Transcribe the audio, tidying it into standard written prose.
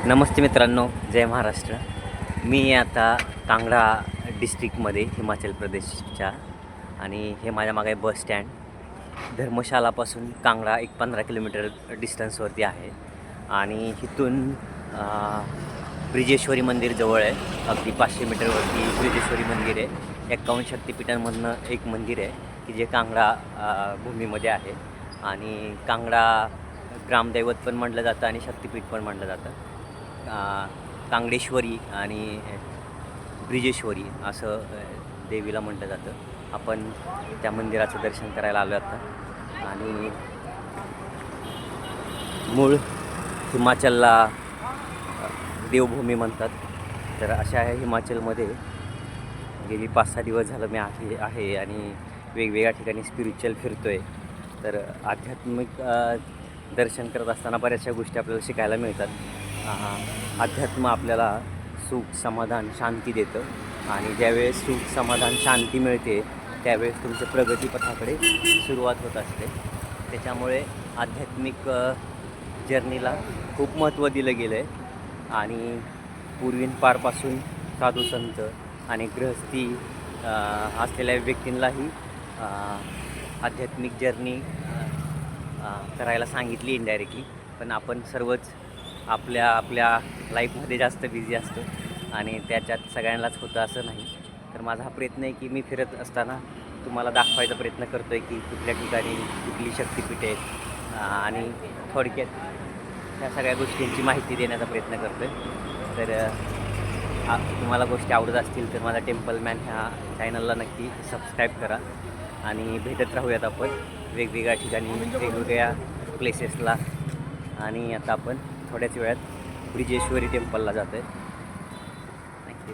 नमस्ते मित्रांनो, जय महाराष्ट्र. मी आता कांगडा डिस्ट्रिक्टमध्ये हिमाचल प्रदेशच्या आणि हे माझ्या मागे बस स्टँड धर्मशालापासून कांगडा एक 15 किलोमीटर डिस्टन्सवरती आहे आणि इथून ब्रिजेश्वरी मंदिर जवळ आहे. अगदी 500 मीटरवरती ब्रिजेश्वरी मंदिर आहे. 51 शक्तिपीठांमधनं एक मंदिर आहे की जे कांगडा भूमीमध्ये आहे आणि कांगडा ग्रामदैवत पण म्हटलं जातं आणि शक्तिपीठ पण म्हटलं जातं. कांगडेश्वरी आणि ब्रिजेश्वरी असं देवीला म्हटलं जातं. आपण त्या मंदिराचं दर्शन करायला आलो आता आणि मूळ हिमाचलला देवभूमी म्हणतात. तर अशा हिमाचलमध्ये गेली 5-6 दिवस झालं मी आहे आणि वेगवेगळ्या ठिकाणी स्पिरिच्युअल फिरतो आहे. तर आध्यात्मिक दर्शन करत असताना बऱ्याचशा गोष्टी आपल्याला शिकायला मिळतात. अध्यात्म आपल्याला सुख, समाधान, शांती देतं आणि ज्यावेळेस सुख, समाधान, शांती मिळते त्यावेळेस तुमच्या प्रगतीपथाकडे सुरुवात होत असते. त्याच्यामुळे आध्यात्मिक जर्नीला खूप महत्त्व दिलं गेलं आहे आणि पूर्वींपारपासून साधू संत आणि गृहस्थी असलेल्या व्यक्तींनाही आध्यात्मिक जर्नी करायला सांगितली इनडायरेक्टली. पण आपण सर्वच आपल्या लाईफमध्ये जास्त बिझी असतो आणि त्याच्यात सगळ्यांनाच होतं असं नाही. तर माझा हा प्रयत्न आहे की मी फिरत असताना तुम्हाला दाखवायचा प्रयत्न करतो आहे की कुठल्या ठिकाणी कुठली शक्तिपीठ आहेत आणि थोडक्यात ह्या सगळ्या गोष्टींची माहिती देण्याचा प्रयत्न करतो आहे. तर तुम्हाला गोष्टी आवडत असतील तर माझा टेम्पल मॅन ह्या चॅनलला नक्की सबस्क्राईब करा आणि भेटत राहूयात आपण वेगवेगळ्या ठिकाणी वेगवेगळ्या प्लेसेसला. आणि आता आपण थोड्याच वेळात ब्रिजेश्वरी टेम्पलला जातो आहे. थँक्यू.